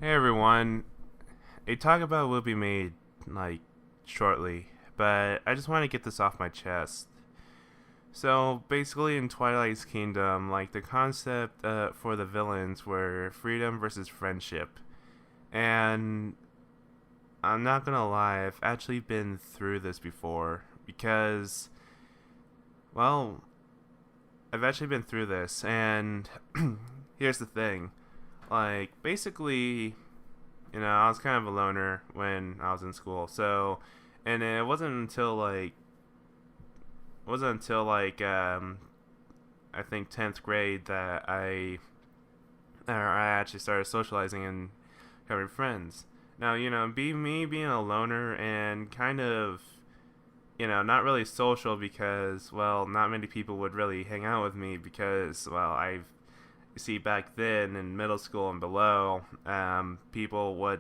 Hey everyone, a talk about will be made like shortly, but I just want to get this off my chest. So basically, in Twilight's Kingdom, like the concept for the villains were freedom versus friendship, and I'm not gonna lie, I've actually been through this before because, well, I've actually been through this, and here's the thing, like basically I was kind of a loner when I was in school. So, and it wasn't until I think 10th grade that I actually started socializing and having friends. Now, me being a loner and kind of not really social because, well, not many people would really hang out with me because, well, see back then in middle school and below, people would,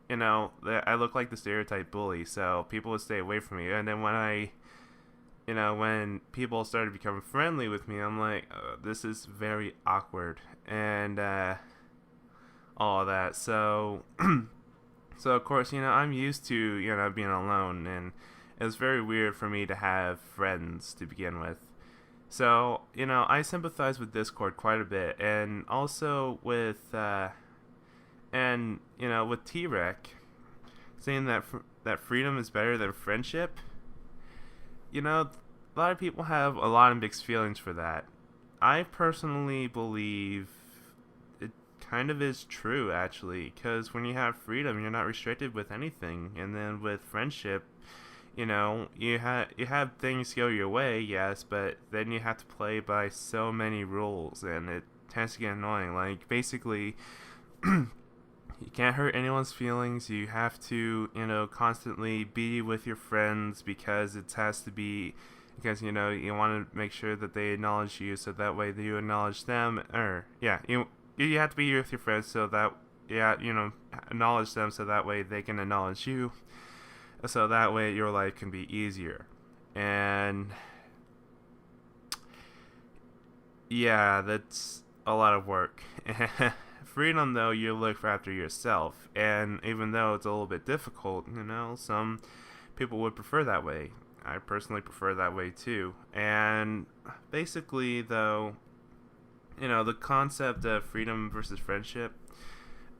I look like the stereotype bully, so people would stay away from me. And then when people started becoming friendly with me, I'm like, this is very awkward and all of that. So, so of course, I'm used to being alone, and it was very weird for me to have friends to begin with. So, I sympathize with Discord quite a bit, and also with T-Rec, saying that freedom is better than friendship. A lot of people have a lot of mixed feelings for that. I personally believe it kind of is true, actually, because when you have freedom, you're not restricted with anything, and then with friendship, you have things go your way, yes, but then you have to play by so many rules, and it tends to get annoying. Like basically, you can't hurt anyone's feelings. You have to, constantly be with your friends because it has to be because you want to make sure that they acknowledge you, so that way that you acknowledge them. Or yeah, you have to be with your friends so that yeah, acknowledge them so that way they can acknowledge you, so that way your life can be easier. And yeah, that's a lot of work. Freedom, though, you look after yourself, and even though it's a little bit difficult, some people would prefer that way. I personally prefer that way too. And basically, though, the concept of freedom versus friendship,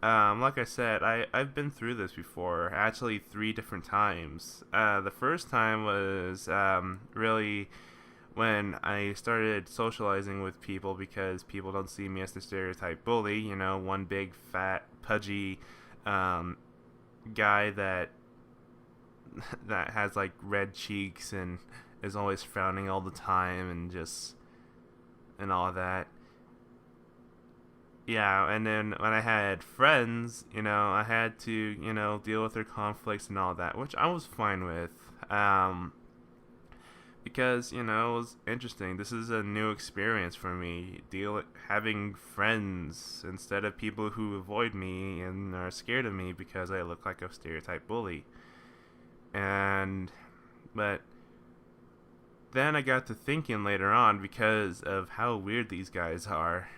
like I said, I've been through this before, actually three different times. The first time was really when I started socializing with people because people don't see me as the stereotype bully, one big fat pudgy um, guy that has like red cheeks and is always frowning all the time and just and all of that. Yeah, and then when I had friends, I had to, deal with their conflicts and all that, which I was fine with. Because it was interesting. This is a new experience for me. Having friends instead of people who avoid me and are scared of me because I look like a stereotype bully. And but then I got to thinking later on because of how weird these guys are.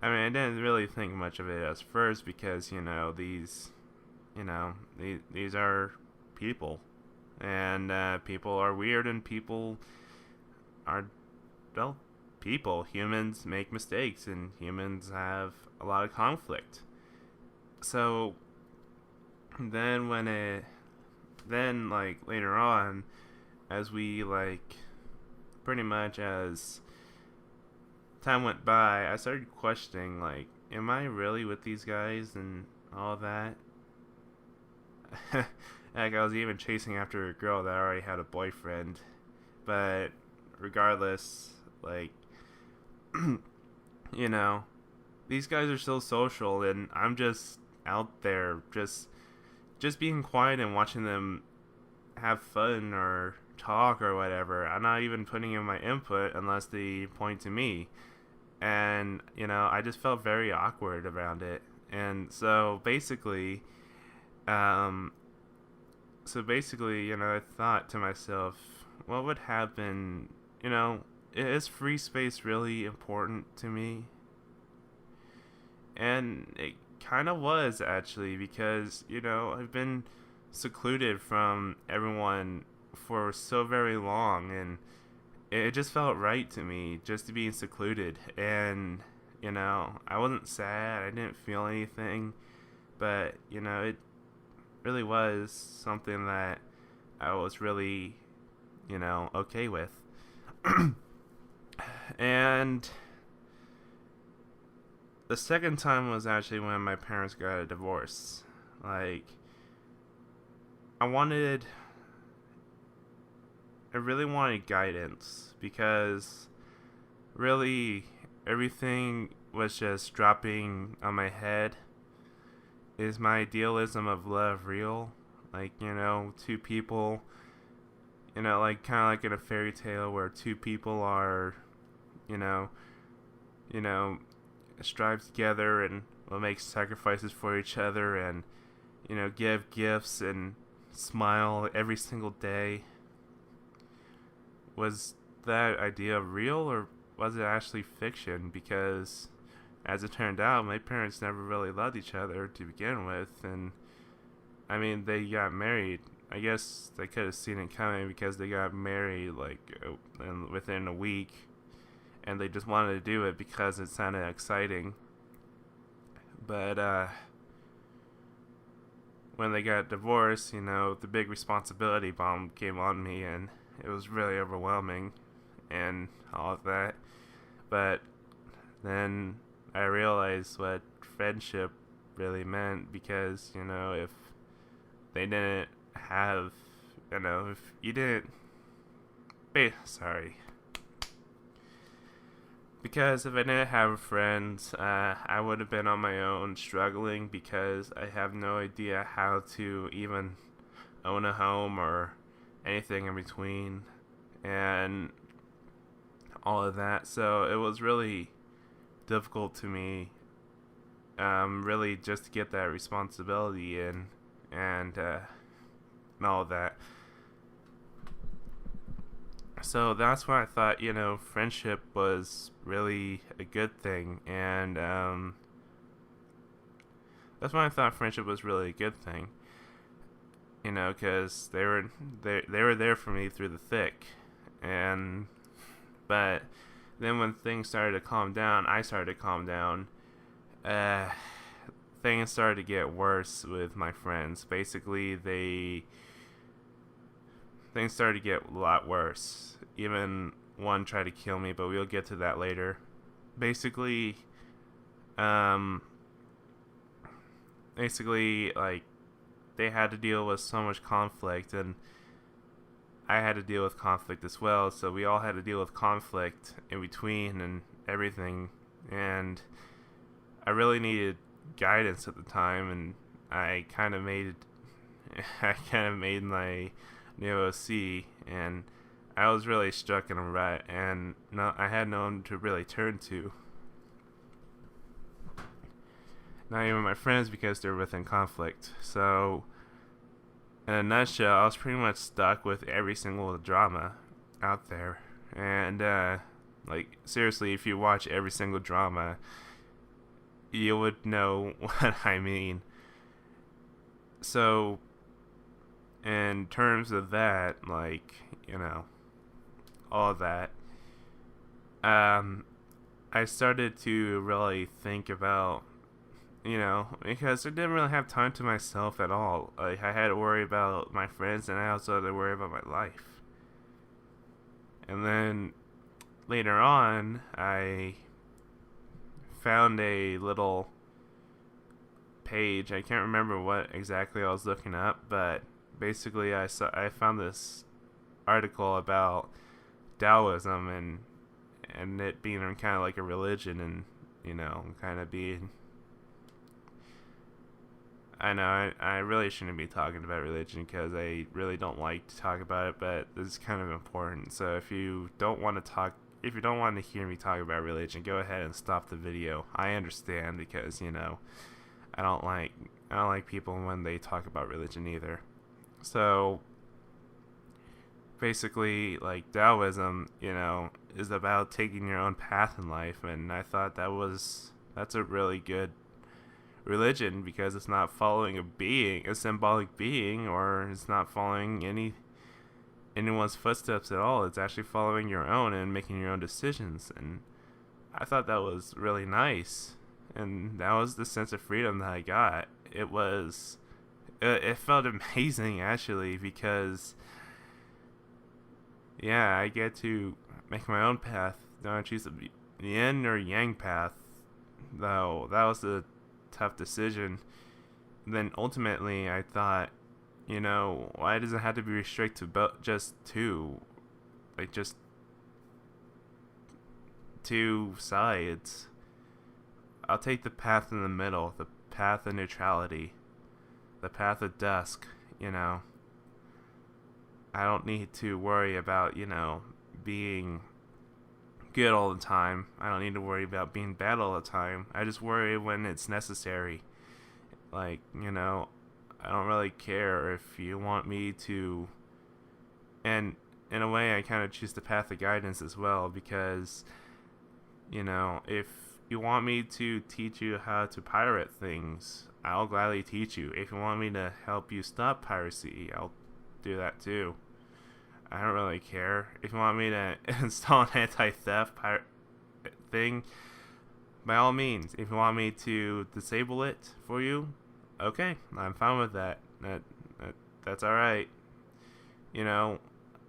I mean, I didn't really think much of it at first because these are people, and people are weird, and people are well, people. Humans make mistakes, and humans have a lot of conflict. So then when it then like later on, as we like pretty much as time went by, I started questioning like, am I really with these guys and all that? Like I was even chasing after a girl that already had a boyfriend, but regardless, like you know, these guys are so social, and I'm just out there, just being quiet and watching them have fun or talk or whatever. I'm not even putting in my input unless they point to me, and I just felt very awkward around it. And um, I thought to myself, what would happen? Is free space really important to me? And it kind of was, actually, because, I've been secluded from everyone for so very long, and it just felt right to me just to be secluded. And, I wasn't sad, I didn't feel anything, but, it really was something that I was really, okay with. And the second time was actually when my parents got a divorce. Like, I really wanted guidance, because really everything was just dropping on my head. Is my idealism of love real? Like, two people, like kind of like in a fairy tale where two people are, you know, you know, strive together and will make sacrifices for each other, and, give gifts and smile every single day. Was that idea real, or was it actually fiction? Because, as it turned out, my parents never really loved each other to begin with, and I mean, they got married. I guess they could have seen it coming, because they got married within a week, and they just wanted to do it because it sounded exciting. But when they got divorced, the big responsibility bomb came on me, and it was really overwhelming and all of that. But then I realized what friendship really meant, because, if they didn't have, if you didn't, because if I didn't have friends, I would have been on my own struggling, because I have no idea how to even own a home or anything in between and all of that. So it was really difficult to me, really, just to get that responsibility in, and all of that. So that's why I thought, friendship was really a good thing, and that's why I thought friendship was really a good thing. Because they were there for me through the thick, but then when things started to calm down, I started to calm down. Things started to get worse with my friends. Basically, things started to get a lot worse. Even one tried to kill me, but we'll get to that later. Basically, like, they had to deal with so much conflict, and I had to deal with conflict as well, so we all had to deal with conflict in between and everything, and I really needed guidance at the time, and I kind of made my new OC, and I was really stuck in a rut, and I had no one to really turn to. Not even my friends, because they're within conflict. So, in a nutshell, I was pretty much stuck with every single drama out there. And, seriously, if you watch every single drama, you would know what I mean. So, in terms of that, all of that, I started to really think about, because I didn't really have time to myself at all. Like, I had to worry about my friends, and I also had to worry about my life. And then later on, I found a little page. I can't remember what exactly I was looking up, but basically I found this article about Taoism and it being kind of like a religion, and kind of being, I know I really shouldn't be talking about religion, because I really don't like to talk about it, but this is kind of important. So if you don't want to hear me talk about religion, go ahead and stop the video. I understand, because I don't like people when they talk about religion either. So basically, like, Taoism, is about taking your own path in life, and I thought that's a really good religion, because it's not following a symbolic being, or it's not following anyone's footsteps at all. It's actually following your own and making your own decisions. And I thought that was really nice, and that was the sense of freedom that I got. It felt amazing, actually, because yeah, I get to make my own path. Don't choose the yin or yang path, though. That was a tough decision. Then ultimately, I thought, why does it have to be restricted to just two? Like, just two sides. I'll take the path in the middle, the path of neutrality, the path of dusk, I don't need to worry about, being good all the time. I don't need to worry about being bad all the time. I just worry when it's necessary. Like, I don't really care if you want me to. And in a way, I kind of choose the path of guidance as well, because, if you want me to teach you how to pirate things, I'll gladly teach you. If you want me to help you stop piracy, I'll do that too. I don't really care. If you want me to install an anti-theft thing, by all means. If you want me to disable it for you, okay, I'm fine with that. That's all right.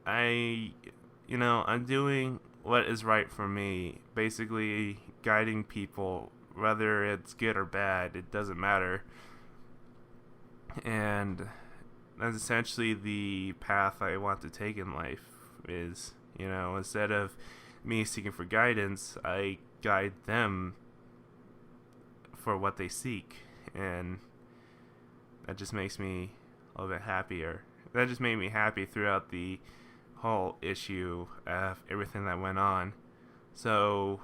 I'm doing what is right for me. Basically, guiding people, whether it's good or bad, it doesn't matter. And that's essentially the path I want to take in life. Is, instead of me seeking for guidance, I guide them for what they seek. And that just makes me a little bit happier. That just made me happy throughout the whole issue of everything that went on. So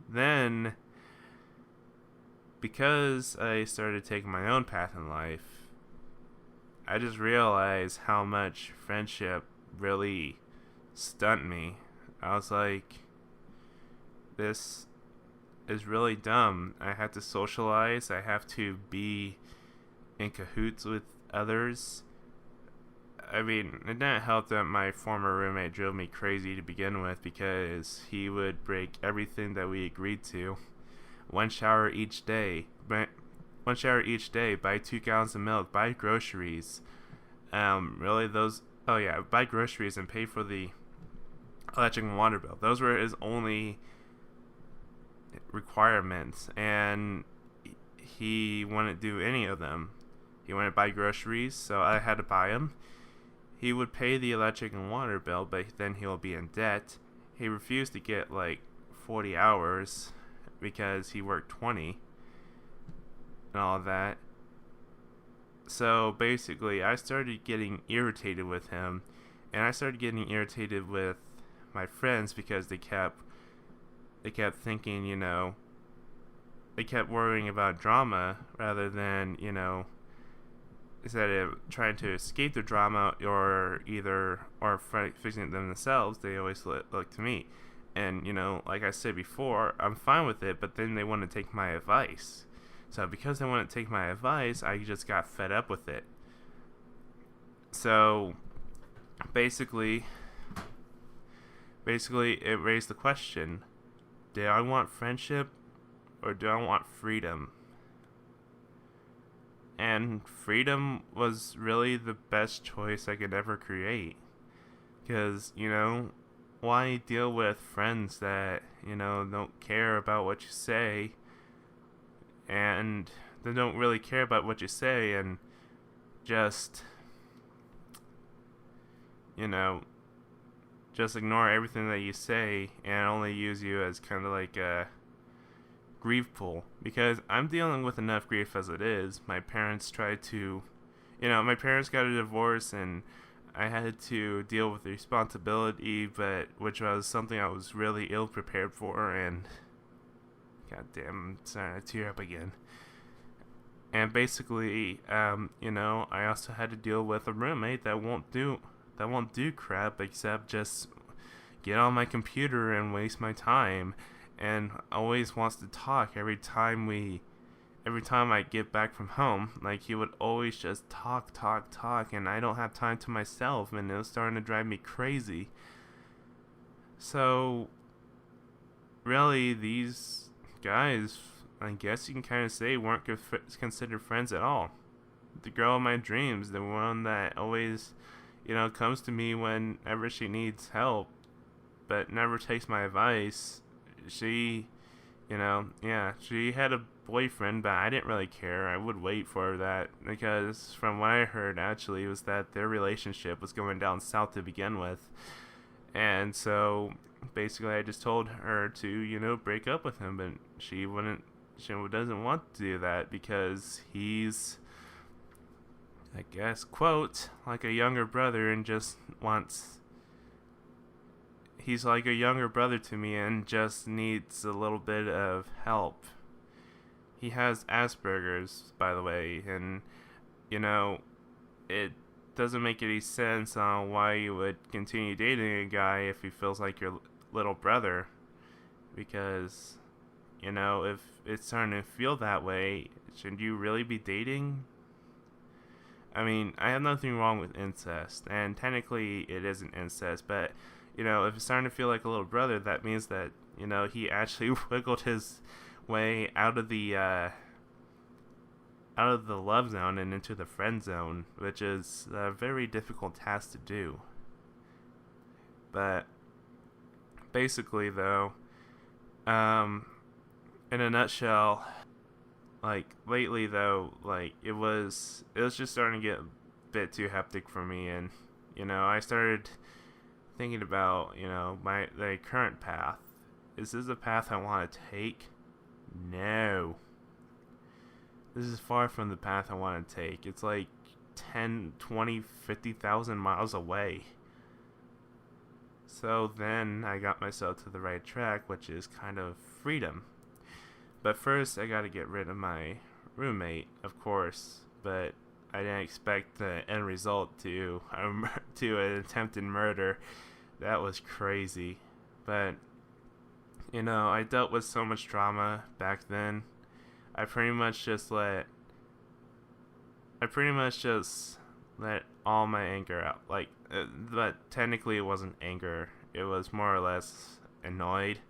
then, because I started taking my own path in life, I just realized how much friendship really stunned me. I was like, this is really dumb. I have to socialize. I have to be in cahoots with others. I mean, it didn't help that my former roommate drove me crazy to begin with, because he would break everything that we agreed to. One shower each day. Buy 2 gallons of milk, buy groceries. Buy groceries and pay for the electric and water bill. Those were his only requirements, and he wouldn't do any of them. He wanted to buy groceries, so I had to buy them. He would pay the electric and water bill, but then he'll be in debt. He refused to get 40 hours because he worked 20 and all that. So basically, I started getting irritated with him, and I started getting irritated with my friends, because they kept thinking, they kept worrying about drama rather than, instead of trying to escape the drama or fixing it themselves, they always look to me. And, like I said before, I'm fine with it, but then they want to take my advice. So because they want to take my advice, I just got fed up with it. So basically it raised the question, do I want friendship or do I want freedom? And freedom was really the best choice I could ever create. Because, why deal with friends that, don't care about what you say, and they don't really care about what you say, and just, just ignore everything that you say and only use you as kind of like a grief pool? Because I'm dealing with enough grief as it is. My parents tried to, my parents got a divorce, and I had to deal with the responsibility, which was something I was really ill prepared for, and goddamn, I'm starting to tear up again. And basically, I also had to deal with a roommate that won't do crap except just get on my computer and waste my time, and always wants to talk every time we every time I get back from home, like, he would always just talk, and I don't have time to myself, and it was starting to drive me crazy. So, really, these guys, I guess you can kind of say, weren't considered friends at all. The girl of my dreams, the one that always, comes to me whenever she needs help, but never takes my advice, she, she had a boyfriend, but I didn't really care. I would wait for that, because from what I heard, actually, was that their relationship was going down south to begin with. And so, basically, I just told her to, break up with him, but she doesn't want to do that, because he's, I guess, quote, like a younger brother, and just wants... He's like a younger brother to me and just needs a little bit of help. He has Asperger's, by the way, and, it doesn't make any sense on why you would continue dating a guy if he feels like your little brother. Because, if it's starting to feel that way, should you really be dating? I mean, I have nothing wrong with incest, and technically it isn't incest, but, if it's starting to feel like a little brother, that means that, he actually wiggled his way out of the love zone and into the friend zone, which is a very difficult task to do. But basically, though, in a nutshell, like, lately, though, like, it was just starting to get a bit too hectic for me, and, I started thinking about, the current path. Is this a path I want to take? No. This is far from the path I want to take. It's like 10, 20, 50,000 miles away. So then I got myself to the right track, which is kind of freedom. But first, I gotta get rid of my roommate, of course. But I didn't expect the end result to an attempted murder. That was crazy. But, I dealt with so much drama back then. I pretty much just let all my anger out. Like, but technically it wasn't anger. It was more or less annoyed.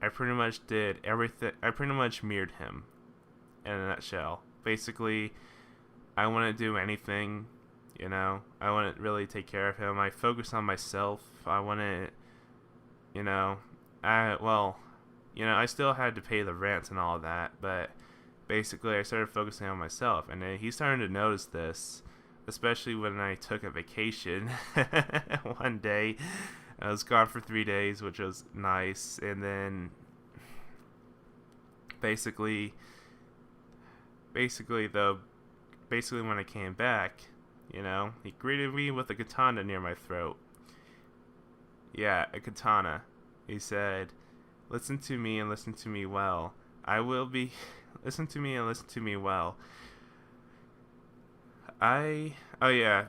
I pretty much did everything. I pretty much mirrored him, in a nutshell. Basically, I wouldn't do anything, I wouldn't really take care of him. I focused on myself. I wouldn't, I still had to pay the rent and all of that, but basically I started focusing on myself, and then he started to notice this, especially when I took a vacation one day. I was gone for 3 days, which was nice, and then basically when I came back, he greeted me with a katana near my throat. Yeah, a katana. He said, "Listen to me and listen to me well. Listen to me and listen to me well.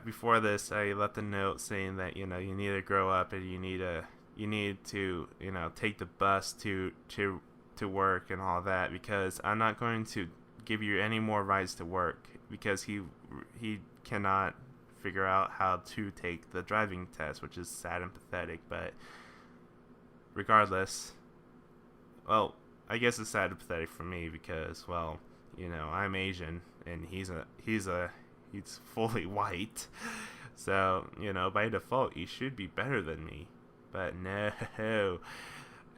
Before this, I left a note saying that, you need to grow up, and you need to, take the bus to work and all that, because I'm not going to give you any more rides to work, because he cannot figure out how to take the driving test, which is sad and pathetic, but regardless, well, I guess it's sad and pathetic for me because, well, I'm Asian and he's fully white. So, by default, he should be better than me. But no,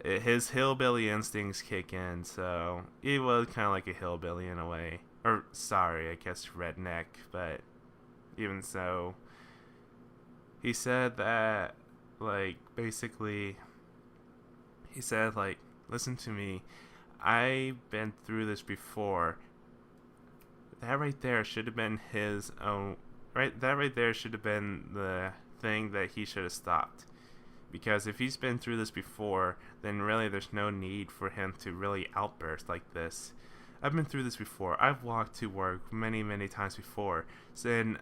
his hillbilly instincts kick in, so he was kind of like a hillbilly in a way. Or, sorry, I guess redneck, but even so, he said that, basically, he said, listen to me, I've been through this before. That right there should have been his own, that right there should have been the thing that he should have stopped. Because if he's been through this before, then really there's no need for him to really outburst like this. I've been through this before. I've walked to work many, many times before. And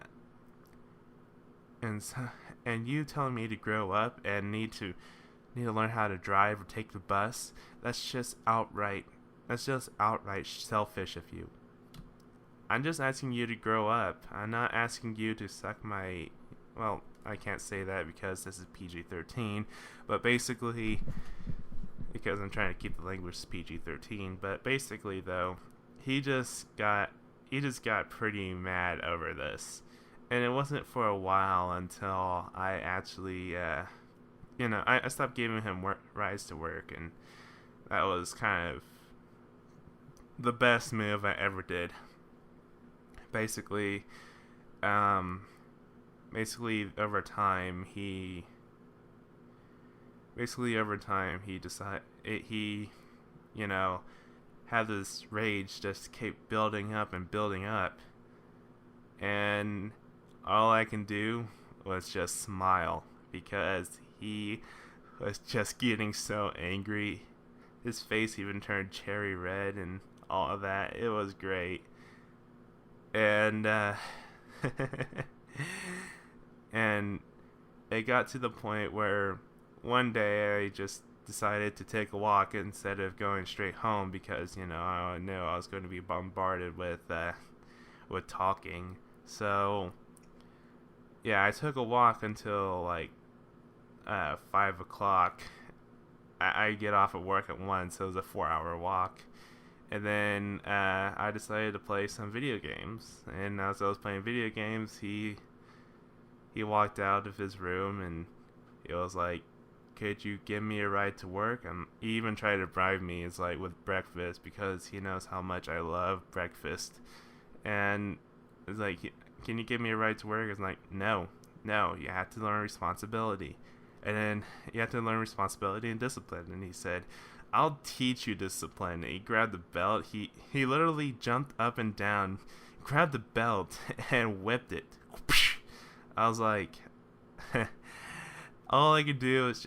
you telling me to grow up and need to learn how to drive or take the bus, that's just outright That's just outright selfish of you. I'm just asking you to grow up. I'm not asking you to suck my... Well, I can't say that because this is PG-13, but basically... Because I'm trying to keep the language PG-13, but basically, though, he just got pretty mad over this. And it wasn't for a while until I actually, I stopped giving him rides to work, and that was kind of the best move I ever did. Basically, over time he decided had this rage just keep building up, and all I can do was just smile because he was just getting so angry. His face even turned cherry red and all of that. It was great. And and it got to the point where one day I just decided to take a walk instead of going straight home because I knew I was going to be bombarded with talking. So yeah, I took a walk until like 5 o'clock. I get off at work at 1, so it was a 4-hour walk. And then I decided to play some video games. And as I was playing video games, he walked out of his room and he was like, "Could you give me a ride to work?" He even tried to bribe me, it's like with breakfast, because he knows how much I love breakfast. And it's like, "Can you give me a ride to work?" It's like, no, you have to learn responsibility. And then you have to learn responsibility and discipline. And he said, "I'll teach you discipline." And he grabbed the belt. He literally jumped up and down, grabbed the belt, and whipped it. I was like, all I could do was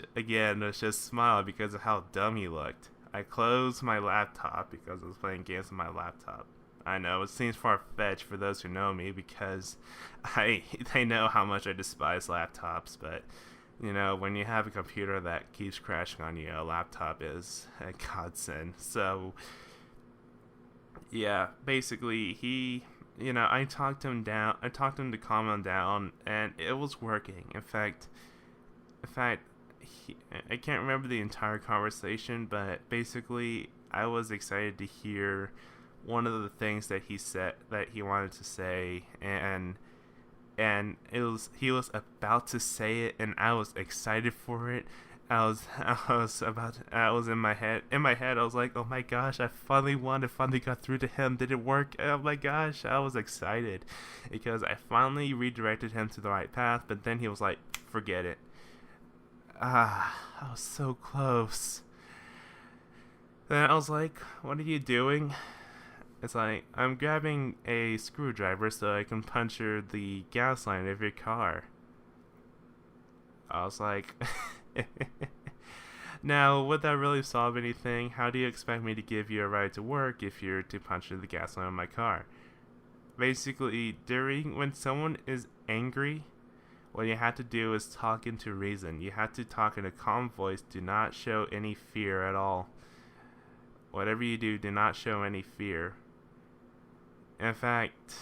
just smile because of how dumb he looked. I closed my laptop because I was playing games on my laptop. I know it seems far-fetched for those who know me because they know how much I despise laptops, but when you have a computer that keeps crashing on you, a laptop is a godsend. So yeah, basically I talked him to calm him down, and it was working. In fact, I can't remember the entire conversation, but basically I was excited to hear one of the things that he said that he wanted to say, and he was about to say it, and I was excited for it. I was in my head. I was like, "Oh my gosh, I finally won! I finally got through to him. Did it work? Oh my gosh!" I was excited because I finally redirected him to the right path. But then he was like, "Forget it." I was so close. Then I was like, "What are you doing?" It's like, "I'm grabbing a screwdriver so I can puncture the gas line of your car." I was like, "Now, would that really solve anything? How do you expect me to give you a ride to work if you're to puncture the gas line of my car?" Basically, when someone is angry, what you have to do is talk into reason. You have to talk in a calm voice. Do not show any fear at all. Whatever you do not show any fear. In fact,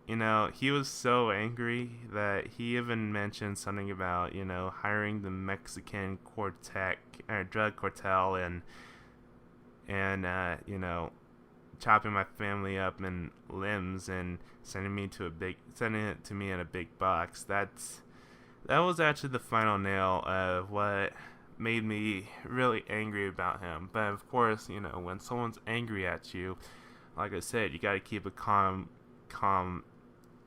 he was so angry that he even mentioned something about, hiring the Mexican drug cartel and chopping my family up in limbs and sending it to me in a big box. That was actually the final nail of what made me really angry about him. But of course, when someone's angry at you, like I said, you got to keep a calm,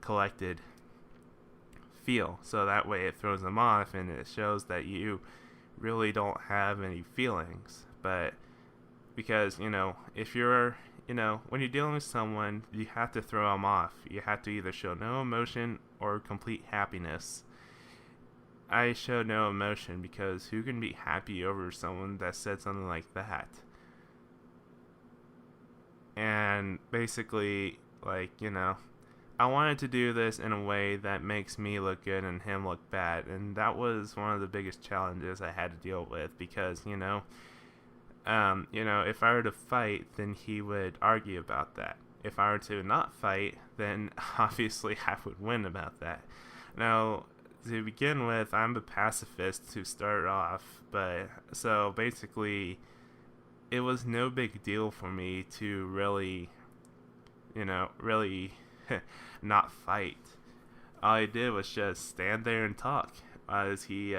collected feel, so that way it throws them off and it shows that you really don't have any feelings. But because if you're when you're dealing with someone, you have to throw them off. You have to either show no emotion or complete happiness. I show no emotion because who can be happy over someone that said something like that? And basically, I wanted to do this in a way that makes me look good and him look bad. And that was one of the biggest challenges I had to deal with because, if I were to fight, then he would argue about that. If I were to not fight, then obviously I would win about that. Now, to begin with, I'm a pacifist to start off, but so basically, it was no big deal for me to really not fight. All I did was just stand there and talk as he,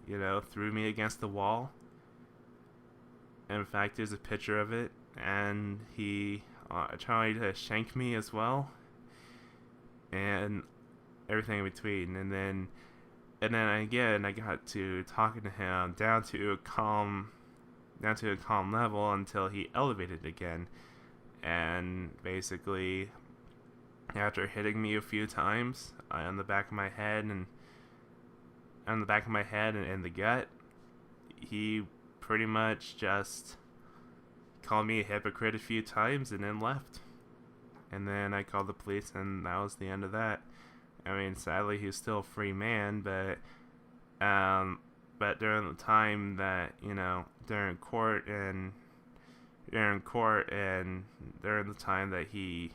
threw me against the wall. In fact, there's a picture of it, and he tried to shank me as well, and everything in between. And then again, I got to talking to him down to a calm level until he elevated again. And basically, after hitting me a few times on the back of my head and in the gut, he pretty much just called me a hypocrite a few times and then left. And then I called the police, and that was the end of that. I mean, sadly, he's still a free man, but during the time that, during court and during the time that he,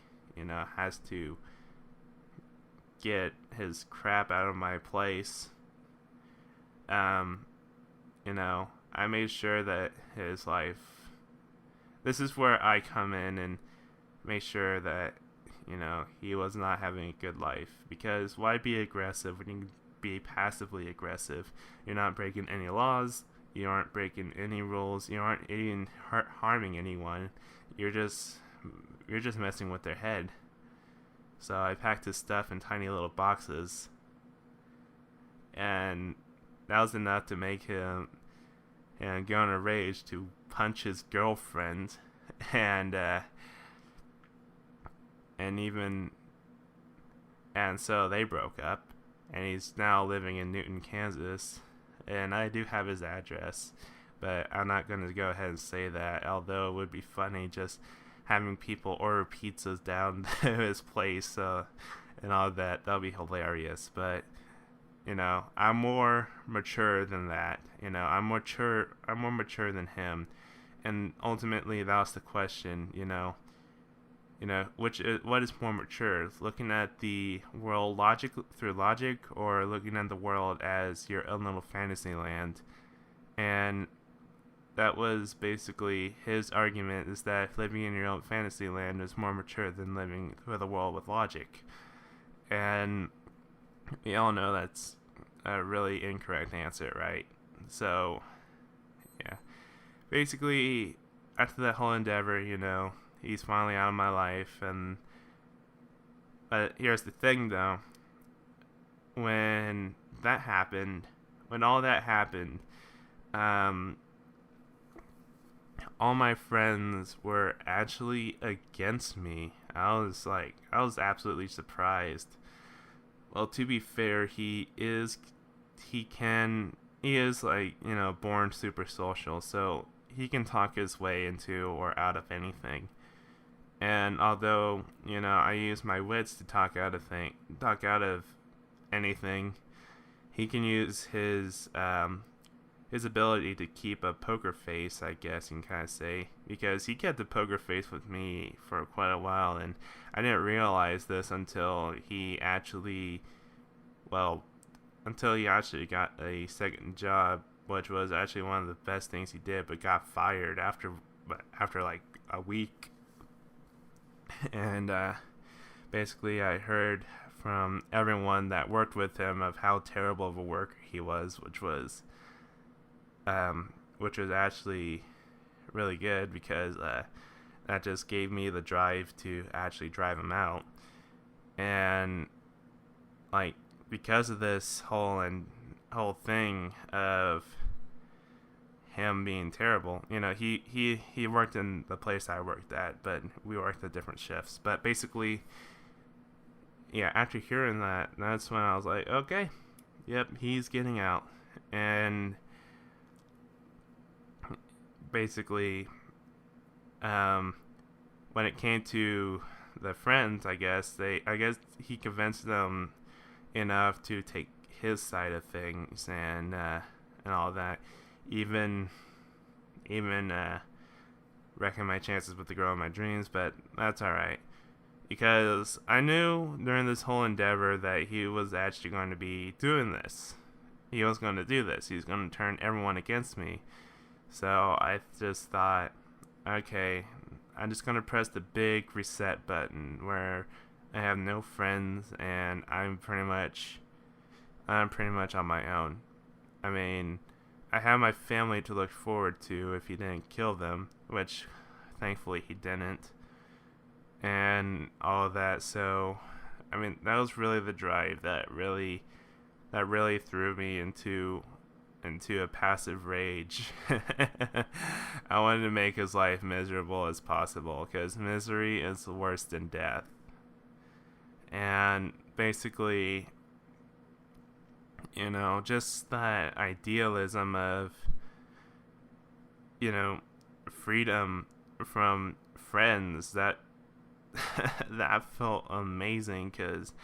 has to get his crap out of my place, I made sure that his life, this is where I come in and make sure that, he was not having a good life. Because why be aggressive when you can be passively aggressive? You're not breaking any laws. You aren't breaking any rules. You aren't even harming anyone. You're just messing with their head. So I packed his stuff in tiny little boxes, and that was enough to make him go in a rage to punch his girlfriend, and so they broke up, and he's now living in Newton, Kansas, and I do have his address, but I'm not going to go ahead and say that, although it would be funny just having people order pizzas down to his place, and all that. That'll be hilarious. But I'm more mature than that. I'm more mature than him, and ultimately that was the question. What is more mature, looking at the world through logic, or looking at the world as your own little fantasy land? And that was basically his argument, is that living in your own fantasy land is more mature than living with a world with logic. And we all know that's a really incorrect answer, right? So, yeah. Basically, after that whole endeavor, he's finally out of my life. But here's the thing, though. When all that happened, all my friends were actually against me. I was absolutely surprised. Well, to be fair, he is born super social, so he can talk his way into or out of anything. And although, I use my wits to talk out of anything, he can use his ability to keep a poker face, I guess you can kind of say, because he kept a poker face with me for quite a while, and I didn't realize this until he actually got a second job, which was actually one of the best things he did, but got fired after like a week. And basically I heard from everyone that worked with him of how terrible of a worker he was, which was actually really good, because that just gave me the drive to actually drive him out. And because of this whole thing of him being terrible, he worked in the place I worked at, but we worked at different shifts. But basically, yeah, after hearing that, that's when I was like, okay, yep, he's getting out. And basically, when it came to the friends, I guess he convinced them enough to take his side of things, and all that. Even wrecking my chances with the girl of my dreams, but that's alright. Because I knew during this whole endeavor that he was actually going to be doing this. He was going to do this. He was going to turn everyone against me. So I just thought, okay, I'm just going to press the big reset button where I have no friends and I'm pretty much on my own. I mean, I have my family to look forward to if he didn't kill them, which thankfully he didn't, and all of that. So, I mean, that was really the drive that really threw me into a passive rage. I wanted to make his life miserable as possible because misery is worse than death. And basically, just that idealism of, freedom from friends, that that felt amazing because,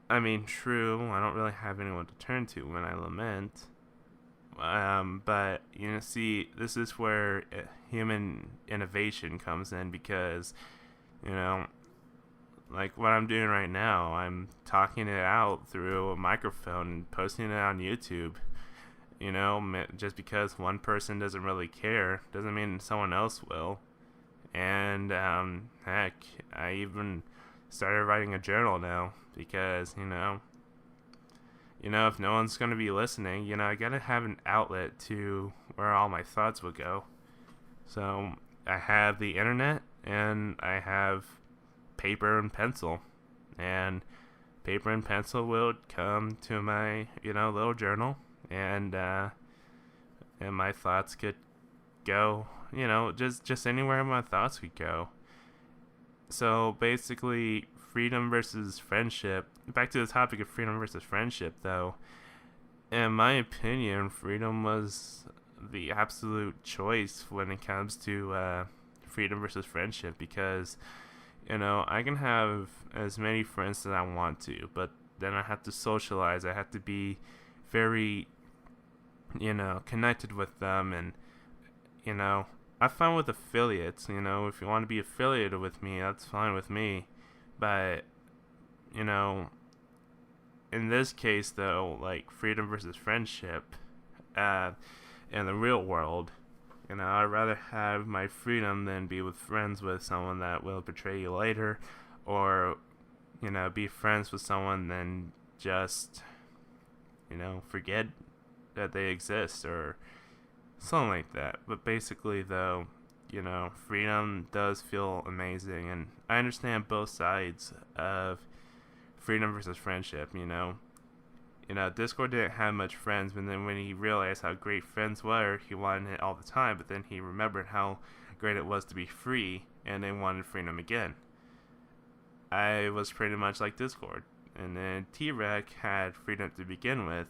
I mean, true, I don't really have anyone to turn to when I lament. But, see, this is where human innovation comes in because, like what I'm doing right now, I'm talking it out through a microphone and posting it on YouTube. Just because one person doesn't really care doesn't mean someone else will. And heck, I even started writing a journal now because if no one's gonna be listening, I gotta have an outlet to where all my thoughts will go. So I have the internet and I have paper and pencil, and paper and pencil will come to my little journal, and my thoughts could go just anywhere my thoughts could go. So basically, freedom versus friendship. Back to the topic of freedom versus friendship, though. In my opinion, freedom was the absolute choice when it comes to freedom versus friendship because I can have as many friends as I want to, but then I have to socialize. I have to be very, connected with them. And, I find with affiliates, if you want to be affiliated with me, that's fine with me. But, in this case, though, like freedom versus friendship, in the real world, I'd rather have my freedom than be with friends with someone that will betray you later, or, be friends with someone than just, forget that they exist or something like that. But basically, though, freedom does feel amazing, and I understand both sides of freedom versus friendship. Discord didn't have much friends, but then when he realized how great friends were, he wanted it all the time, but then he remembered how great it was to be free, and then wanted freedom again. I was pretty much like Discord, and then T-Rex had freedom to begin with,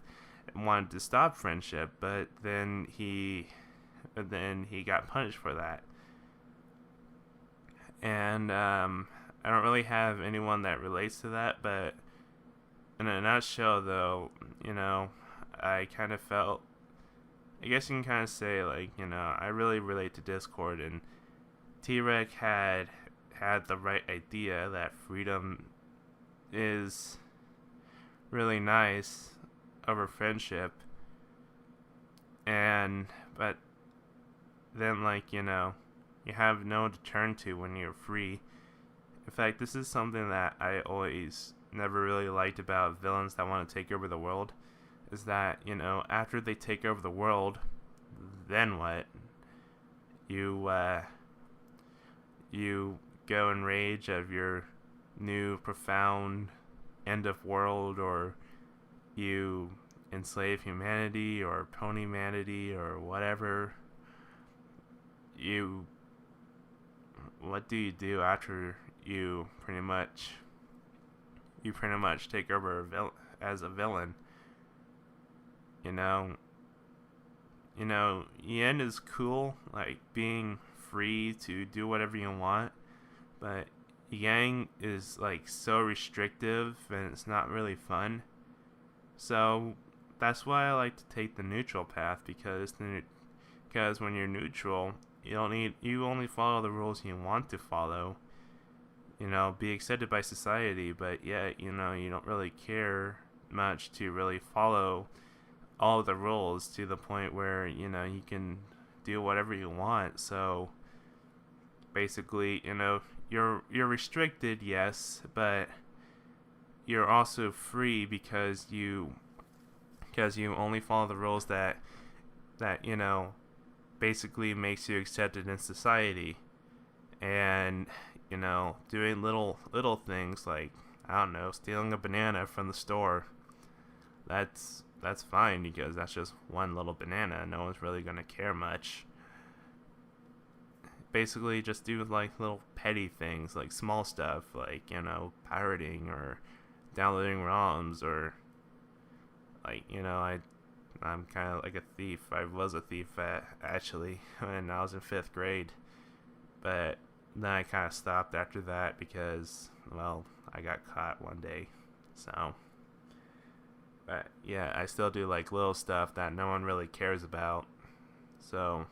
and wanted to stop friendship, but then he got punished for that. And I don't really have anyone that relates to that, but in a nutshell, though, I kind of felt, I guess you can kind of say, like, I really relate to Discord, and T-Rex had the right idea that freedom is really nice over friendship, but then, like, you have no one to turn to when you're free. In fact, this is something that I always never really liked about villains that want to take over the world, is that, after they take over the world, then what? You go in rage of your new profound end of world, or you enslave humanity or pwn humanity or whatever. What do you do after you pretty much take over as a villain? Yen is cool, like being free to do whatever you want, but Yang is like so restrictive and it's not really fun. So that's why I like to take the neutral path, because when you're neutral, You only follow the rules you want to follow. Be accepted by society, but yet, you don't really care much to really follow all of the rules to the point where, you can do whatever you want. So basically, you're restricted, yes, but you're also free because you only follow the rules that basically makes you accepted in society. And doing little things like, I don't know, stealing a banana from the store, that's fine because that's just one little banana. No one's really gonna care much. Basically, just do like little petty things, like small stuff, like pirating or downloading ROMs, or like I'm kind of like a thief. I was a thief actually when I was in 5th grade, but then I kind of stopped after that because, well, I got caught one day. So, but yeah, I still do like little stuff that no one really cares about. So,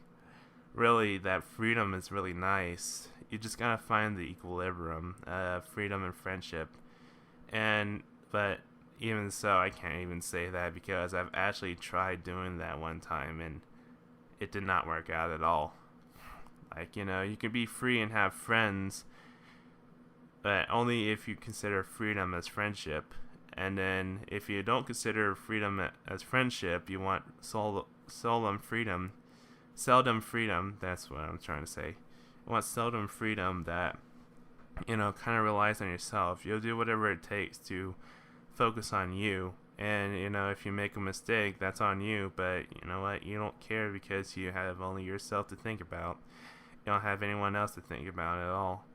really, that freedom is really nice. You just gotta find the equilibrium, freedom and friendship. But even so, I can't even say that because I've actually tried doing that one time and it did not work out at all. Like, you can be free and have friends, but only if you consider freedom as friendship. And then if you don't consider freedom as friendship, you want seldom freedom. Seldom freedom, that's what I'm trying to say. You want seldom freedom that, kind of relies on yourself. You'll do whatever it takes to focus on you. And, if you make a mistake, that's on you. But you know what? You don't care because you have only yourself to think about. You don't have anyone else to think about at all.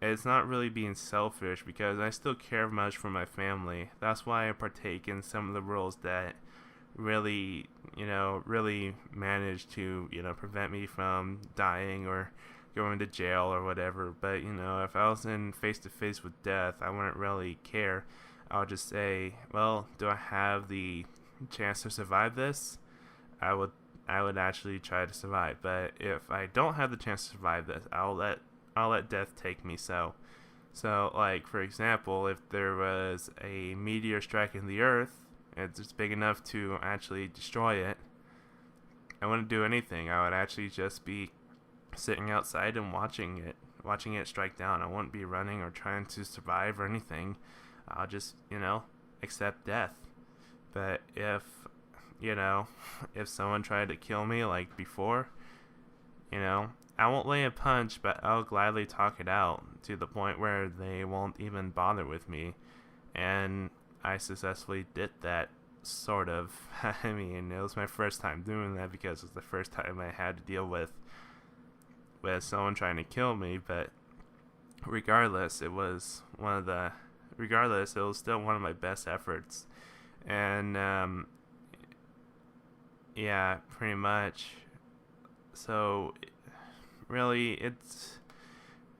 It's not really being selfish because I still care much for my family. That's why I partake in some of the rules that really, really manage to, prevent me from dying or going to jail or whatever. But, if I was in face to face with death, I wouldn't really care. I would just say, well, do I have the chance to survive this? I would actually try to survive. But if I don't have the chance to survive this, I'll let death take me. So like, for example, if there was a meteor striking the Earth, it's big enough to actually destroy it, I wouldn't do anything. I would actually just be sitting outside and watching it strike down. I wouldn't be running or trying to survive or anything. I'll just, accept death. But if someone tried to kill me like before, I won't lay a punch, but I'll gladly talk it out to the point where they won't even bother with me. And I successfully did that, sort of. I mean, it was my first time doing that because it was the first time I had to deal with someone trying to kill me. But regardless, it was still one of my best efforts. And yeah, pretty much. So really, it's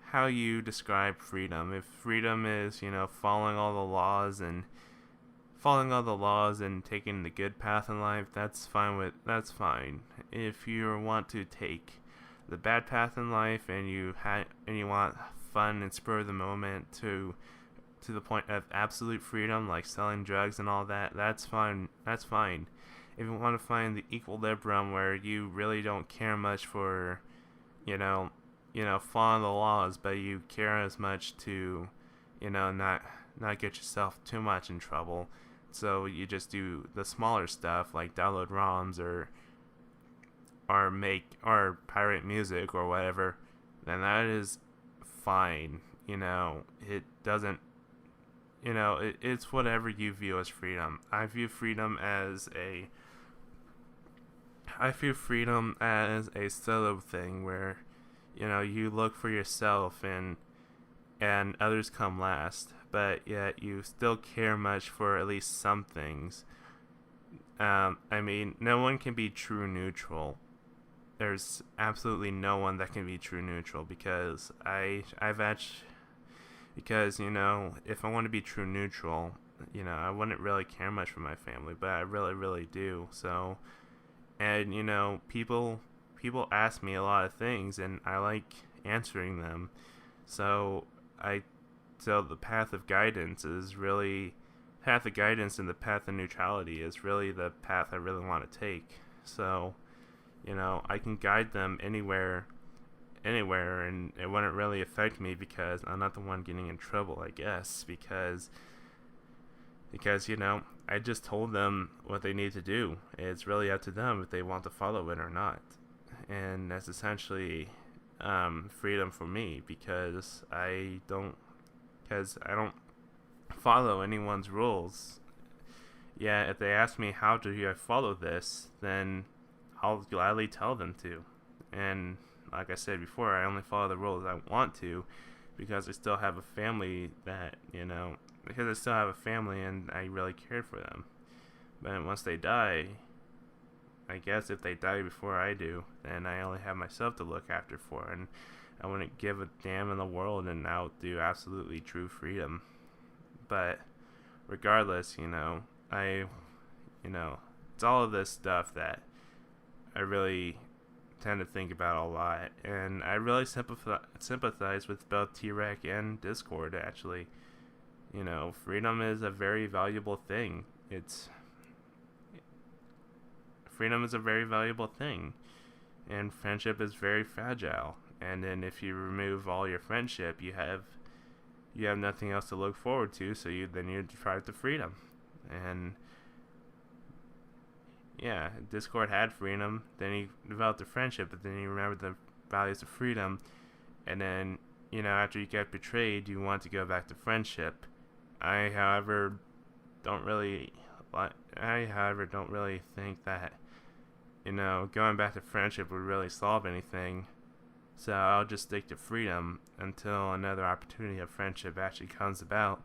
how you describe freedom. If freedom is, following all the laws and taking the good path in life, that's fine. If you want to take the bad path in life and you want fun and spur of the moment to the point of absolute freedom, like selling drugs and all that, that's fine. If you want to find the equilibrium where you really don't care much for, following the laws, but you care as much to, not get yourself too much in trouble. So you just do the smaller stuff like download ROMs or pirate music or whatever, then that is fine. It doesn't. It's whatever you view as freedom. I view freedom as a solo thing where, you look for yourself and others come last, but yet you still care much for at least some things. I mean, no one can be true neutral. There's absolutely no one that can be true neutral because if I want to be true neutral, I wouldn't really care much for my family, but I really, really do. So, and people people ask me a lot of things, and I like answering them. So I so the path of guidance is really path of guidance, and the path of neutrality is really the path I really want to take. So, I can guide them anywhere, and it wouldn't really affect me because I'm not the one getting in trouble, I guess, because I just told them what they need to do. It's really up to them if they want to follow it or not. And that's essentially freedom for me, because I don't follow anyone's rules. Yeah, if they ask me how do I follow this, then I'll gladly tell them to. And like I said before, I only follow the rules I want to, because I still have a family because I still have a family and I really cared for them. But once they die, I guess if they die before I do, then I only have myself to look after for, and I wouldn't give a damn in the world, and I'll do absolutely true freedom. But regardless, it's all of this stuff that I really tend to think about a lot, and I really sympathize with both T-Rec and Discord, actually. Freedom is a very valuable thing. Freedom is a very valuable thing, and friendship is very fragile. And then if you remove all your friendship, you have nothing else to look forward to. So you deprive the freedom. And yeah, Discord had freedom. Then he developed a friendship, but then you remember the values of freedom. And then after you get betrayed, you want to go back to friendship. I, however, don't really think that going back to friendship would really solve anything. So I'll just stick to freedom until another opportunity of friendship actually comes about.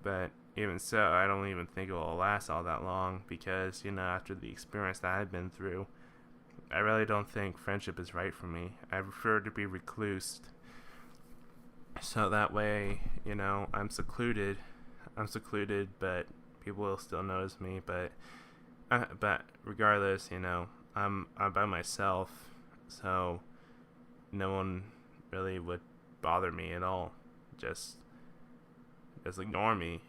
But even so, I don't even think it will last all that long, because after the experience that I've been through, I really don't think friendship is right for me. I prefer to be reclused, so that way I'm secluded, but people will still notice me. But regardless, I'm by myself, so no one really would bother me at all. Just ignore me.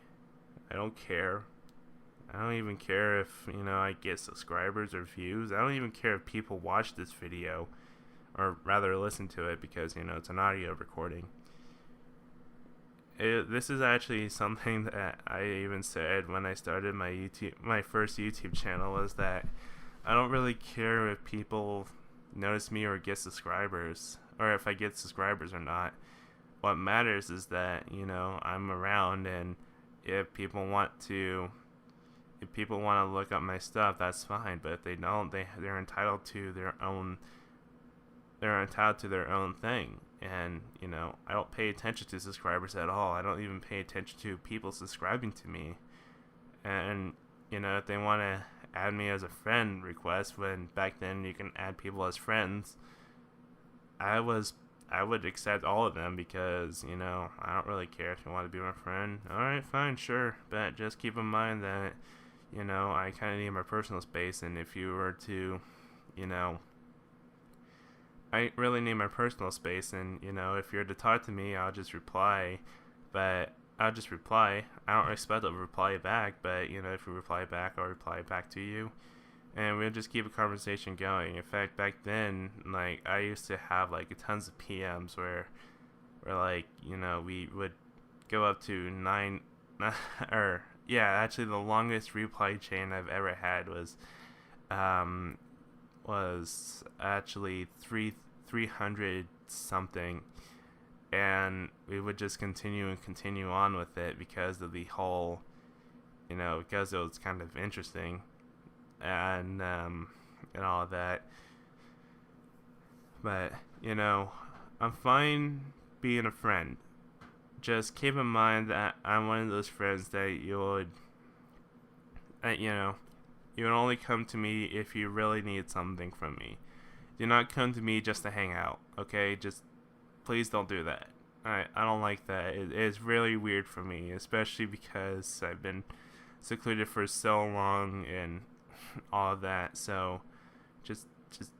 I don't care. I don't even care if I get subscribers or views. I don't even care if people watch this video, or rather listen to it, because it's an audio recording. This is actually something that I even said when I started my first YouTube channel, was that I don't really care if people notice me or get subscribers, or if I get subscribers or not. What matters is that I'm around, and if people want to look up my stuff, that's fine. But if they don't, they're entitled to their own thing. And I don't pay attention to subscribers at all. I don't even pay attention to people subscribing to me. And if they want to add me as a friend request, when back then you can add people as friends, I would accept all of them, because I don't really care if you want to be my friend. Alright, fine, sure, but just keep in mind that I kind of need my personal space. And if you were to I really need my personal space, and if you're to talk to me, I'll just reply. But I'll just reply. I don't expect a reply back, but if you reply back, I'll reply back to you, and we'll just keep a conversation going. In fact, back then, I used to have tons of PMs where we would go up to 9 or yeah, actually the longest reply chain I've ever had was actually 300 something, and we would just continue on with it, because of the whole because it was kind of interesting, and all that. But I'm fine being a friend. Just keep in mind that I'm one of those friends that you would only come to me if you really need something from me. Do not come to me just to hang out, okay? Just please don't do that. I don't like that. It is really weird for me, especially because I've been secluded for so long and all of that. So just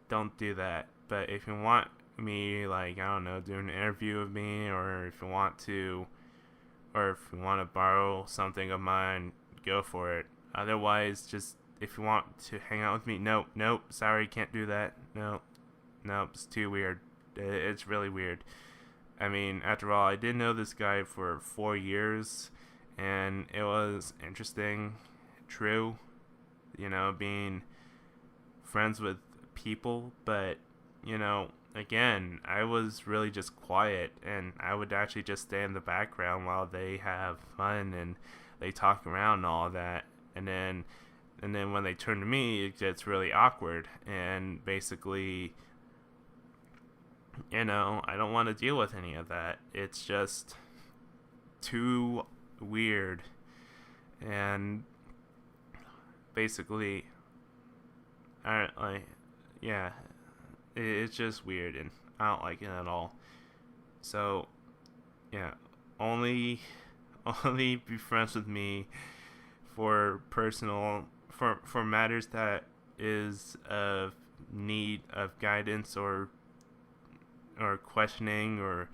don't do that, But if you want me, like, I don't know, do an interview with me, or if you want to borrow something of mine, go for it. Otherwise, just if you want to hang out with me, nope, sorry, can't do that. Nope, it's too weird. It's really weird. I mean, after all, I did know this guy for 4 years, and it was interesting, true, being friends with people, but, again, I was really just quiet, and I would actually just stay in the background while they have fun and they talk around and all that, and then when they turn to me, it gets really awkward, and basically, I don't want to deal with any of that. It's just too weird, and basically, it's just weird, and I don't like it at all. So, yeah, only be friends with me for for matters that is of need of guidance or questioning or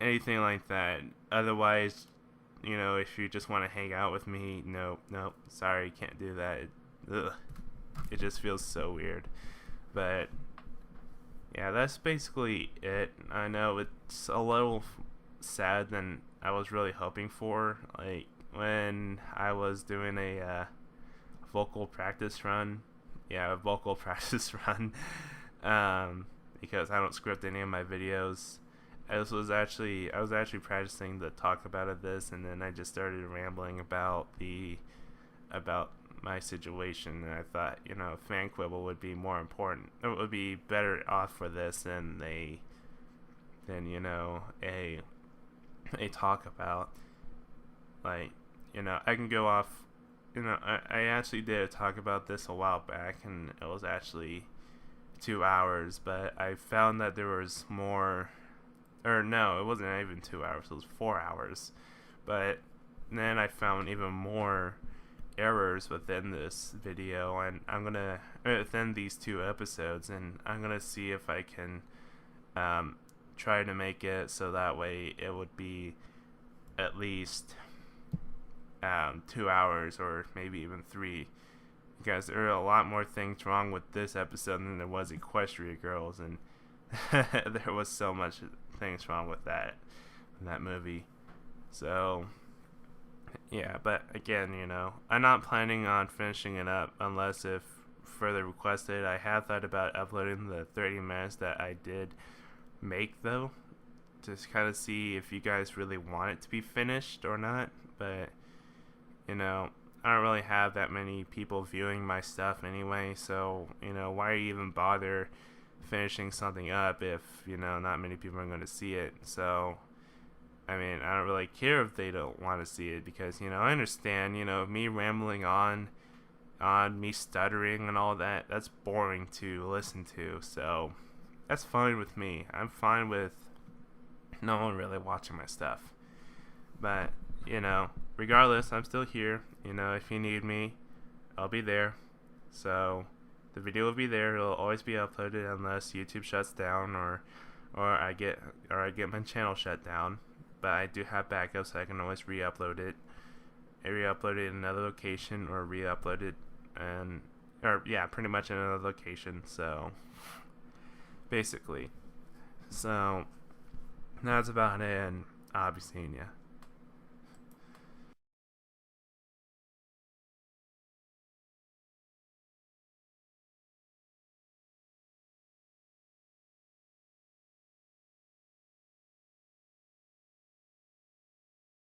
anything like that. Otherwise, if you just want to hang out with me, no, sorry, can't do that. It just feels so weird. But yeah, that's basically it. I know it's a little sad than I was really hoping for. Like when I was doing a vocal practice run, because I don't script any of my videos. I was actually practicing the talk about this, and then I just started rambling about my situation, and I thought, fan Quibble would be more important. It would be better off for this than a talk about, like, I can go off. I actually did a talk about this a while back, and it was actually 2 hours, but I found that there was more, or no, it wasn't even 2 hours, it was 4 hours, but then I found even more errors within this video, and I'm gonna, within these 2 episodes, and I'm gonna see if I can try to make it so that way it would be at least 2 hours, or maybe even 3, because there are a lot more things wrong with this episode than there was Equestria Girls, and there was so much things wrong with that movie. So yeah, but again, I'm not planning on finishing it up unless if further requested. I have thought about uploading the 30 minutes that I did make, though, to kind of see if you guys really want it to be finished or not. But I don't really have that many people viewing my stuff anyway, so why even bother finishing something up if not many people are going to see it? So I mean, I don't really care if they don't want to see it, because I understand, me rambling on me stuttering and all that, that's boring to listen to, so that's fine with me. I'm fine with no one really watching my stuff. But regardless, I'm still here. If you need me, I'll be there. So the video will be there. It'll always be uploaded unless YouTube shuts down or I get my channel shut down. But I do have backup, so I can always re-upload it. I re-upload it in another location, or re-upload it pretty much in another location. So basically, so that's about it, and I'll be seeing ya.